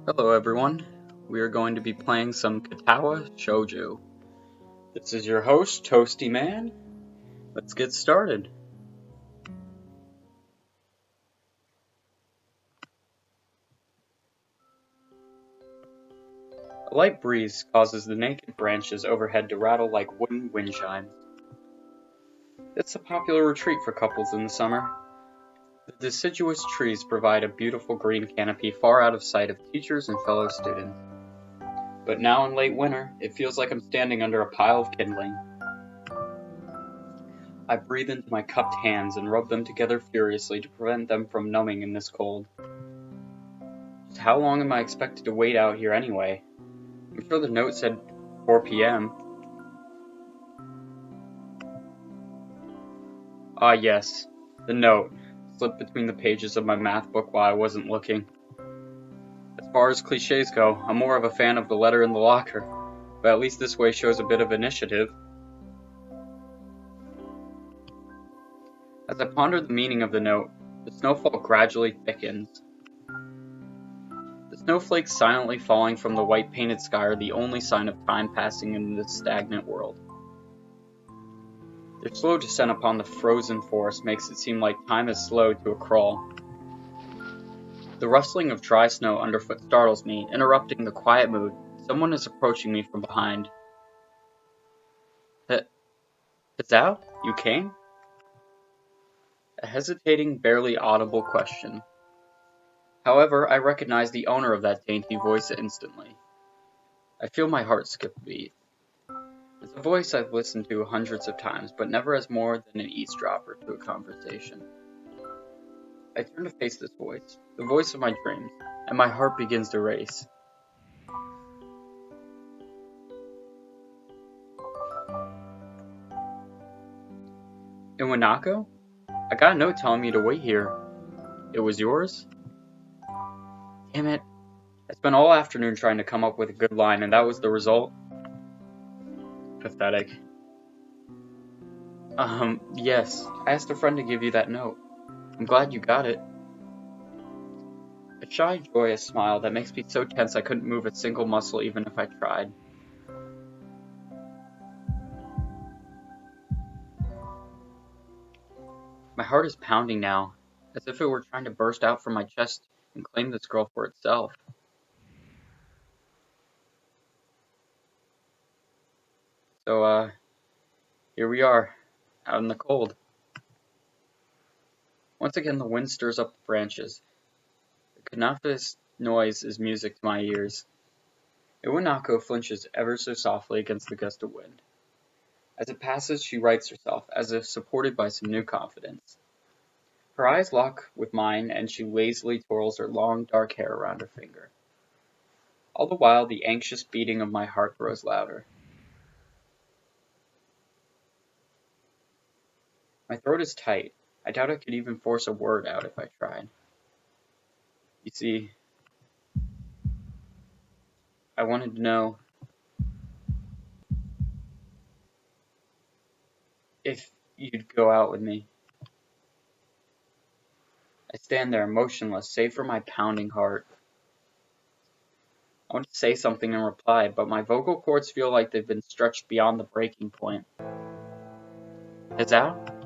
Hello everyone, we are going to be playing some Katawa Shoujo. This is your host, Toasty Man. Let's get started. A light breeze causes the naked branches overhead to rattle like wooden wind chimes. It's a popular retreat for couples in the summer. The deciduous trees provide a beautiful green canopy far out of sight of teachers and fellow students. But now in late winter, it feels like I'm standing under a pile of kindling. I breathe into my cupped hands and rub them together furiously to prevent them from numbing in this cold. Just how long am I expected to wait out here anyway? I'm sure the note said 4 p.m. Ah yes, the note slipped between the pages of my math book while I wasn't looking. As far as cliches go, I'm more of a fan of the letter in the locker, but at least this way shows a bit of initiative. As I ponder the meaning of the note, the snowfall gradually thickens. The snowflakes silently falling from the white painted sky are the only sign of time passing in this stagnant world. Their slow descent upon the frozen forest makes it seem like time is slowed to a crawl. The rustling of dry snow underfoot startles me, interrupting the quiet mood. Someone is approaching me from behind. Hizao, you came? A hesitating, barely audible question. However, I recognize the owner of that dainty voice instantly. I feel my heart skip a beat. It's a voice I've listened to hundreds of times, but never as more than an eavesdropper to a conversation. I turn to face this voice, the voice of my dreams, and my heart begins to race. Iwanako? I got a note telling me to wait here. It was yours? Damn it. I spent all afternoon trying to come up with a good line, and that was the result? Pathetic. Yes. I asked a friend to give you that note. I'm glad you got it. A shy, joyous smile that makes me so tense I couldn't move a single muscle even if I tried. My heart is pounding now, as if it were trying to burst out from my chest and claim this girl for itself. So, here we are, out in the cold. Once again the wind stirs up the branches. The Kanafa's noise is music to my ears. Iwanako flinches ever so softly against the gust of wind. As it passes, she rights herself, as if supported by some new confidence. Her eyes lock with mine, and she lazily twirls her long, dark hair around her finger. All the while, the anxious beating of my heart grows louder. My throat is tight. I doubt I could even force a word out if I tried. You see, I wanted to know if you'd go out with me. I stand there motionless, save for my pounding heart. I want to say something in reply, but my vocal cords feel like they've been stretched beyond the breaking point. Hizao?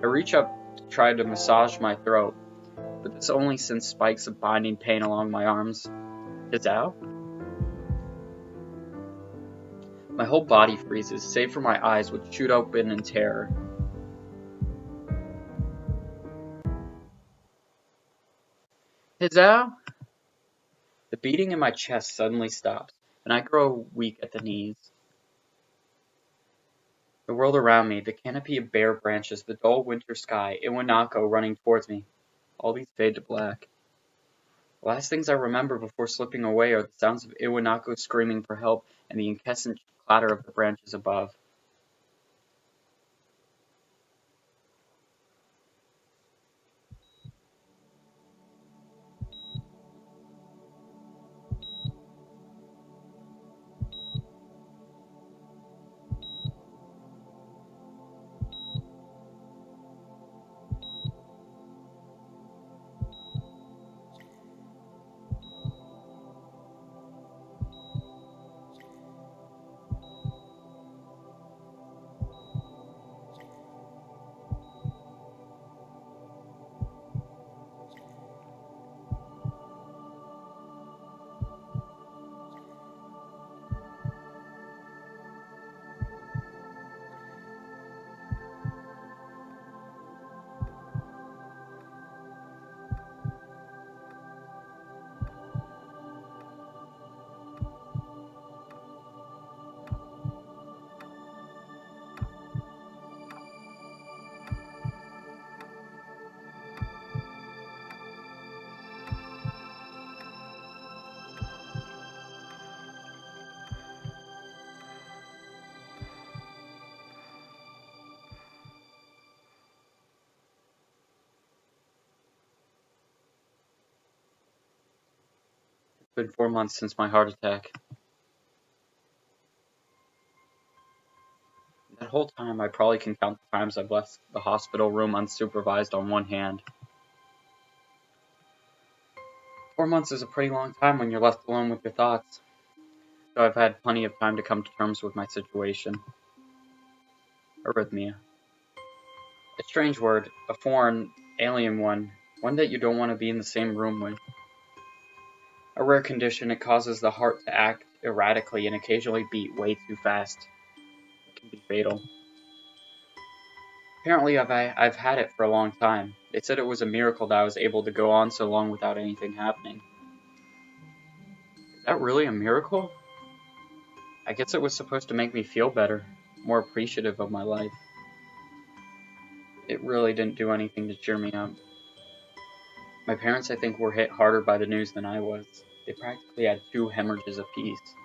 I reach up to try to massage my throat, but this only sends spikes of binding pain along my arms. Hizao? My whole body freezes, save for my eyes which shoot open in terror. Hizao? The beating in my chest suddenly stops, and I grow weak at the knees. The world around me, the canopy of bare branches, the dull winter sky, Iwanako running towards me, all these fade to black. The last things I remember before slipping away are the sounds of Iwanako screaming for help and the incessant clatter of the branches above. been 4 months since my heart attack. That whole time, I probably can count the times I've left the hospital room unsupervised on one hand. 4 months is a pretty long time when you're left alone with your thoughts, so I've had plenty of time to come to terms with my situation. Arrhythmia. A strange word, a foreign, alien one that you don't want to be in the same room with. A rare condition, it causes the heart to act erratically and occasionally beat way too fast. It can be fatal. Apparently, I've had it for a long time. They said it was a miracle that I was able to go on so long without anything happening. Is that really a miracle? I guess it was supposed to make me feel better, more appreciative of my life. It really didn't do anything to cheer me up. My parents, I think, were hit harder by the news than I was. They practically had 2 hemorrhages apiece.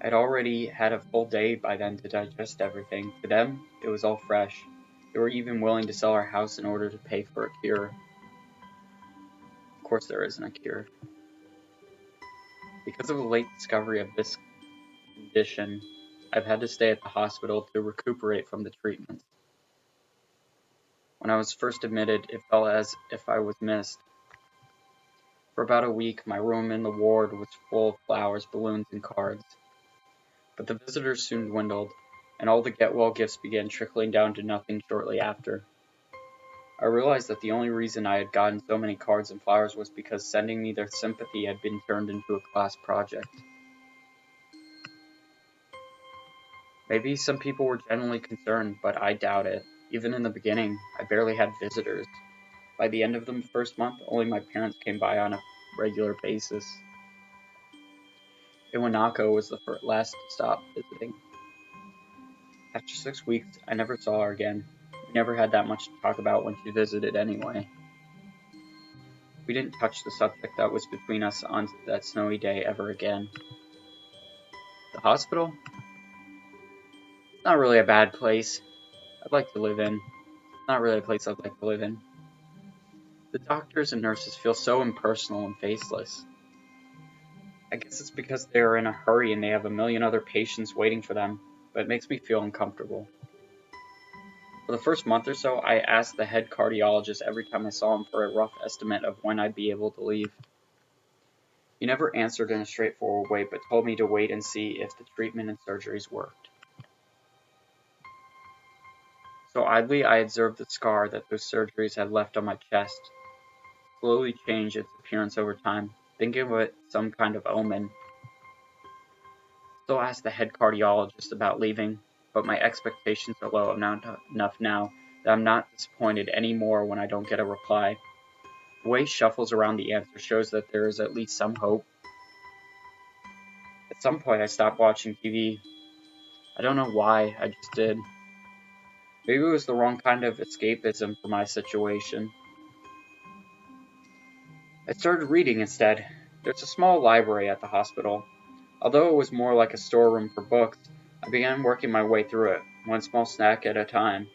I'd already had a full day by then to digest everything. To them, it was all fresh. They were even willing to sell our house in order to pay for a cure. Of course there isn't a cure. Because of the late discovery of this condition, I've had to stay at the hospital to recuperate from the treatments. When I was first admitted, it felt as if I was missed. For about a week, my room in the ward was full of flowers, balloons, and cards. But the visitors soon dwindled, and all the get-well gifts began trickling down to nothing shortly after. I realized that the only reason I had gotten so many cards and flowers was because sending me their sympathy had been turned into a class project. Maybe some people were genuinely concerned, but I doubt it. Even in the beginning, I barely had visitors. By the end of the first month, only my parents came by on a regular basis. Iwanako was the last to stop visiting. After 6 weeks, I never saw her again. We never had that much to talk about when she visited anyway. We didn't touch the subject that was between us on that snowy day ever again. The hospital? It's not really a bad place. I'd like to live in. It's not really a place I'd like to live in. The doctors and nurses feel so impersonal and faceless. I guess it's because they are in a hurry and they have a million other patients waiting for them, but it makes me feel uncomfortable. For the first month or so, I asked the head cardiologist every time I saw him for a rough estimate of when I'd be able to leave. He never answered in a straightforward way, but told me to wait and see if the treatment and surgeries worked. So idly, I observed the scar that those surgeries had left on my chest slowly change its appearance over time, thinking of it some kind of omen. Still asked the head cardiologist about leaving, but my expectations are low enough now that I'm not disappointed anymore when I don't get a reply. The way he shuffles around the answer shows that there is at least some hope. At some point I stopped watching TV. I don't know why, I just did. Maybe it was the wrong kind of escapism for my situation. I started reading instead. There's a small library at the hospital. Although it was more like a storeroom for books, I began working my way through it, one small snack at a time.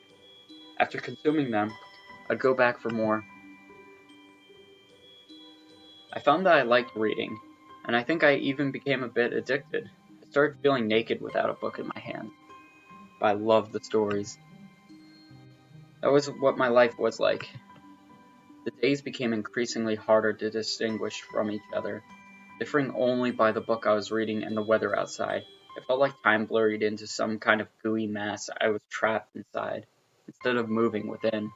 After consuming them, I'd go back for more. I found that I liked reading, and I think I even became a bit addicted. I started feeling naked without a book in my hand. But I loved the stories. That was what my life was like. The days became increasingly harder to distinguish from each other, differing only by the book I was reading and the weather outside. It felt like time blurred into some kind of gooey mass I was trapped inside, instead of moving within.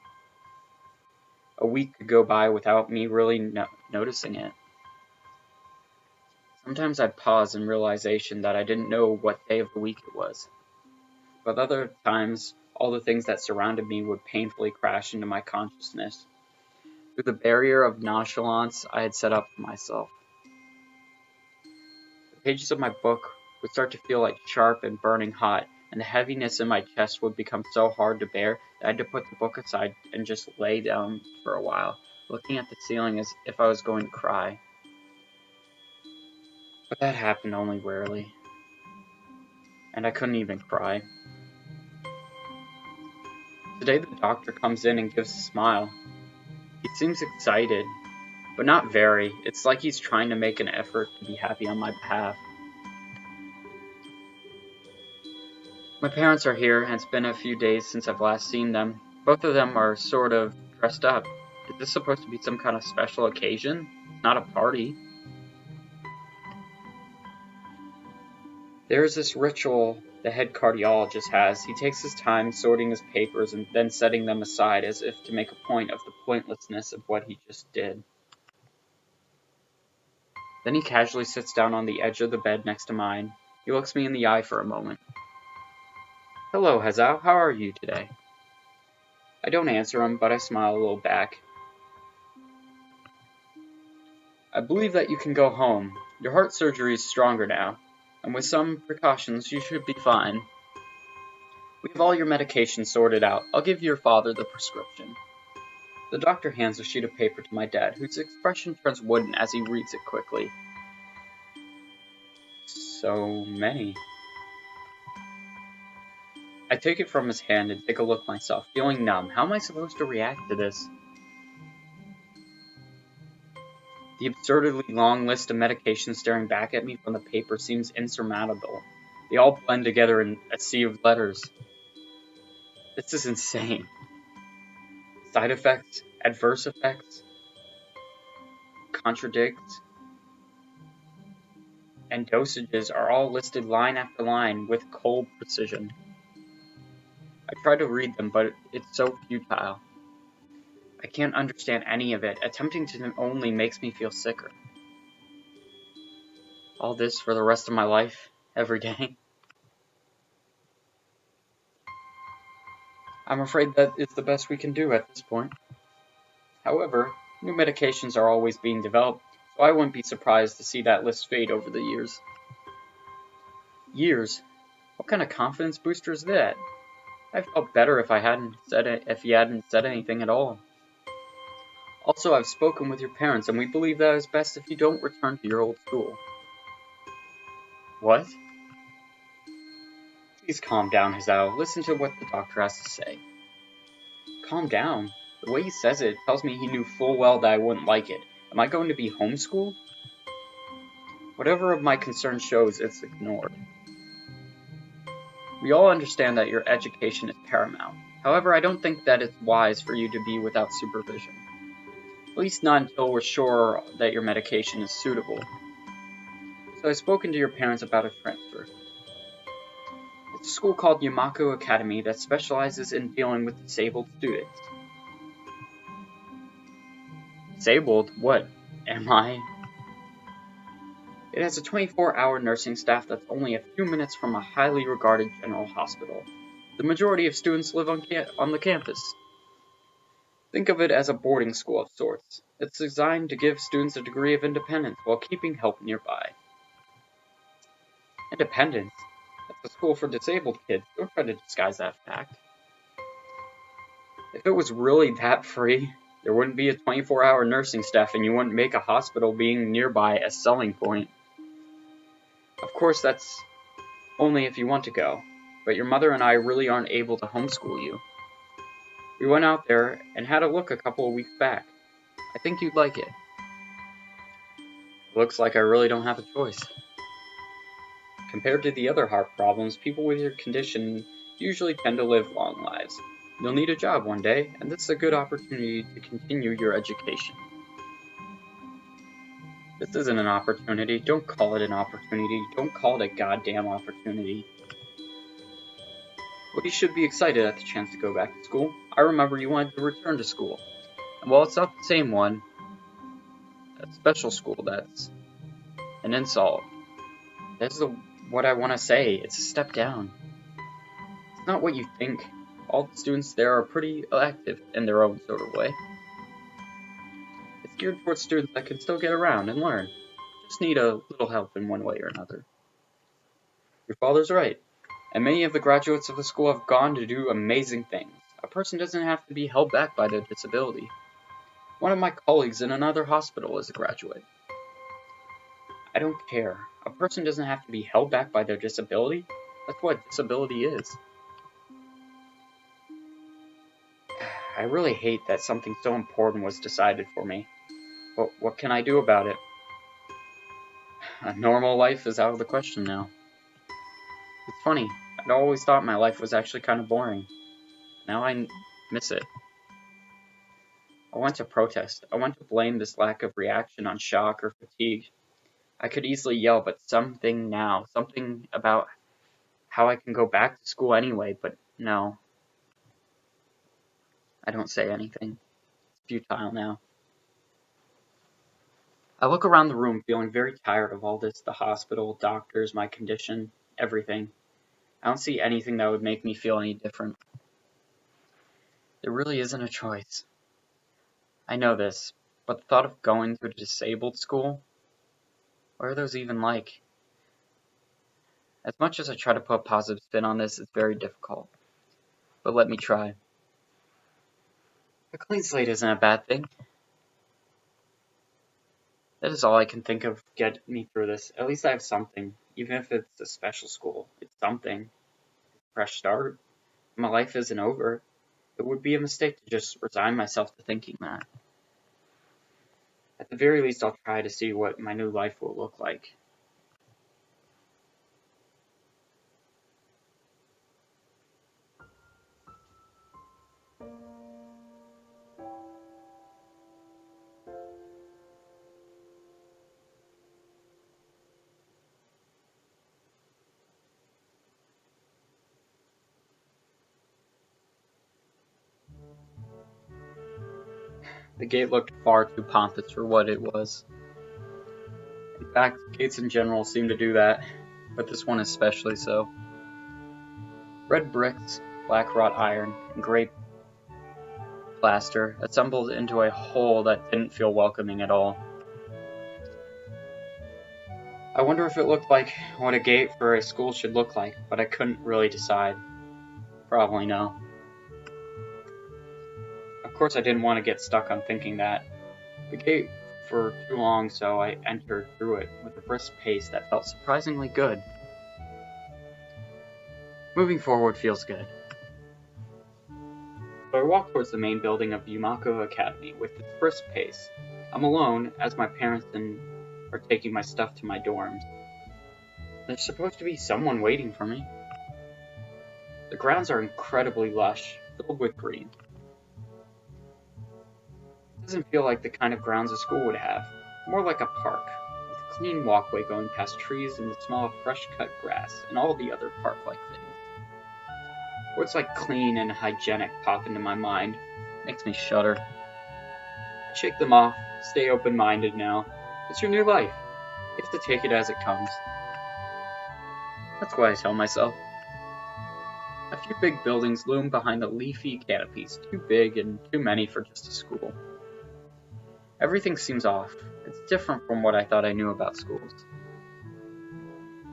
A week could go by without me really noticing it. Sometimes I'd pause in realization that I didn't know what day of the week it was. But other times, all the things that surrounded me would painfully crash into my consciousness, through the barrier of nonchalance I had set up for myself. The pages of my book would start to feel like sharp and burning hot, and the heaviness in my chest would become so hard to bear that I had to put the book aside and just lay down for a while, looking at the ceiling as if I was going to cry. But that happened only rarely, and I couldn't even cry. Today the doctor comes in and gives a smile. He seems excited. but not very. It's like he's trying to make an effort to be happy on my behalf. My parents are here, and it's been a few days since I've last seen them. Both of them are sort of dressed up. Is this supposed to be some kind of special occasion? Not a party. There's this ritual the head cardiologist has. He takes his time sorting his papers and then setting them aside as if to make a point of the pointlessness of what he just did. Then he casually sits down on the edge of the bed next to mine. He looks me in the eye for a moment. Hello, Hazao. How are you today? I don't answer him, but I smile a little back. I believe that you can go home. Your heart surgery is stronger now, and with some precautions you should be fine. We have all your medication sorted out. I'll give your father the prescription. The doctor hands a sheet of paper to my dad, whose expression turns wooden as he reads it quickly. So many. I take it from his hand and take a look myself, feeling numb. How am I supposed to react to this? The absurdly long list of medications staring back at me from the paper seems insurmountable. They all blend together in a sea of letters. This is insane. Side effects, adverse effects, contradict, and dosages are all listed line after line with cold precision. I try to read them, but it's so futile. I can't understand any of it. Attempting to only makes me feel sicker. All this for the rest of my life, every day. I'm afraid that is the best we can do at this point. However, new medications are always being developed, so I wouldn't be surprised to see that list fade over the years. Years? What kind of confidence booster is that? I felt better if he hadn't said anything at all. Also, I've spoken with your parents, and we believe that it's best if you don't return to your old school. What? Please calm down, Hazao. Listen to what the doctor has to say. Calm down? The way he says it tells me he knew full well that I wouldn't like it. Am I going to be homeschooled? Whatever of my concern shows, it's ignored. We all understand that your education is paramount. However, I don't think that it's wise for you to be without supervision. At least not until we're sure that your medication is suitable. So I've spoken to your parents about a transfer. It's a school called Yamaku Academy that specializes in dealing with disabled students. Disabled? What am I? It has a 24-hour nursing staff that's only a few minutes from a highly regarded general hospital. The majority of students live on the campus. Think of it as a boarding school of sorts. It's designed to give students a degree of independence while keeping help nearby. Independence? That's a school for disabled kids. Don't try to disguise that fact. If it was really that free, there wouldn't be a 24-hour nursing staff and you wouldn't make a hospital being nearby a selling point. Of course, that's only if you want to go, but your mother and I really aren't able to homeschool you. We went out there and had a look a couple of weeks back. I think you'd like it. Looks like I really don't have a choice. Compared to the other heart problems, people with your condition usually tend to live long lives. You'll need a job one day, and this is a good opportunity to continue your education. This isn't an opportunity. Don't call it an opportunity. Don't call it a goddamn opportunity. Well, you should be excited at the chance to go back to school. I remember you wanted to return to school. And while it's not the same one, a special school, that's an insult. That's what I want to say. It's a step down. It's not what you think. All the students there are pretty active in their own sort of way. It's geared towards students that can still get around and learn. Just need a little help in one way or another. Your father's right. And many of the graduates of the school have gone to do amazing things. A person doesn't have to be held back by their disability. One of my colleagues in another hospital is a graduate. I don't care. A person doesn't have to be held back by their disability. That's what disability is. I really hate that something so important was decided for me. What can I do about it? A normal life is out of the question now. It's funny, I'd always thought my life was actually kind of boring. Now I miss it. I went to protest. I went to blame this lack of reaction on shock or fatigue. I could easily yell, but something about how I can go back to school anyway, but no, I don't say anything. It's futile now. I look around the room feeling very tired of all this, the hospital, doctors, my condition, everything. I don't see anything that would make me feel any different. There really isn't a choice. I know this, but the thought of going to a disabled school, what are those even like? As much as I try to put a positive spin on this, it's very difficult. But let me try. A clean slate isn't a bad thing. That is all I can think of to get me through this. At least I have something. Even if it's a special school, it's something. Fresh start. My life isn't over. It would be a mistake to just resign myself to thinking that. At the very least, I'll try to see what my new life will look like. The gate looked far too pompous for what it was. In fact, gates in general seem to do that, but this one especially so. Red bricks, black wrought iron, and gray plaster assembled into a whole that didn't feel welcoming at all. I wonder if it looked like what a gate for a school should look like, but I couldn't really decide. Probably no. Of course I didn't want to get stuck on thinking that. The gate for too long, so I entered through it with a brisk pace that felt surprisingly good. Moving forward feels good. So I walk towards the main building of Yumako Academy with its brisk pace. I'm alone, as my parents are taking my stuff to my dorms. There's supposed to be someone waiting for me. The grounds are incredibly lush, filled with green. It doesn't feel like the kind of grounds a school would have, more like a park, with a clean walkway going past trees and the smell of fresh-cut grass and all the other park-like things. Words like clean and hygienic pop into my mind. Makes me shudder. I shake them off, stay open-minded now. It's your new life. You have to take it as it comes. That's what I tell myself. A few big buildings loom behind the leafy canopies, too big and too many for just a school. Everything seems off. It's different from what I thought I knew about schools.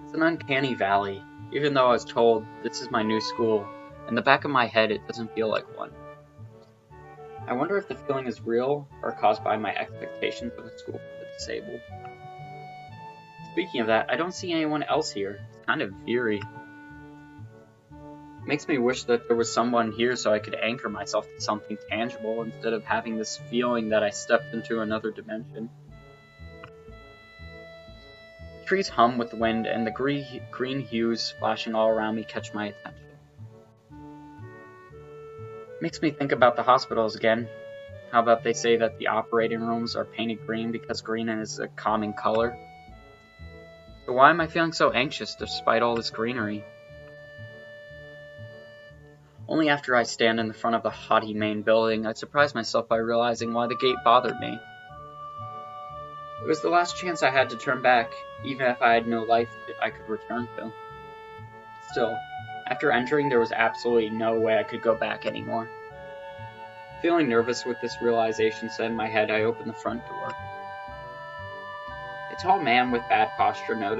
It's an uncanny valley, even though I was told this is my new school. In the back of my head, it doesn't feel like one. I wonder if the feeling is real or caused by my expectations of a school for the disabled. Speaking of that, I don't see anyone else here. It's kind of eerie. It makes me wish that there was someone here so I could anchor myself to something tangible instead of having this feeling that I stepped into another dimension. The trees hum with the wind, and the green hues splashing all around me catch my attention. Makes me think about the hospitals again. How about they say that the operating rooms are painted green because green is a calming color? So why am I feeling so anxious despite all this greenery? Only after I stand in the front of the haughty main building, I surprise myself by realizing why the gate bothered me. It was the last chance I had to turn back, even if I had no life I could return to. Still, after entering, there was absolutely no way I could go back anymore. Feeling nervous with this realization set in my head, I opened the front door. A tall man with bad posture noticed